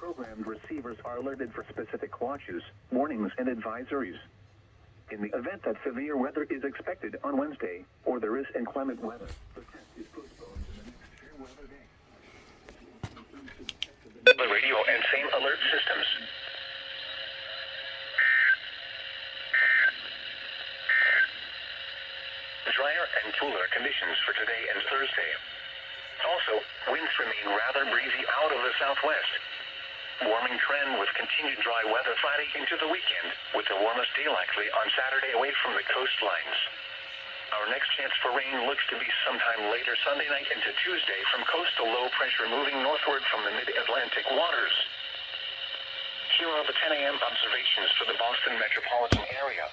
programmed receivers are alerted for specific watches, warnings, and advisories. In the event that severe weather is expected on Wednesday, or there is inclement weather, the test is postponed to the next fair weather day. The radio and same alert systems. Drier and cooler conditions for today and Thursday. Also, winds remain rather breezy out of the southwest. Warming trend with continued dry weather Friday into the weekend, with the warmest day likely on Saturday away from the coastlines. Our next chance for rain looks to be sometime later Sunday night into Tuesday from coastal low pressure moving northward from the mid-Atlantic waters. Here are the 10 a.m. observations for the Boston metropolitan area.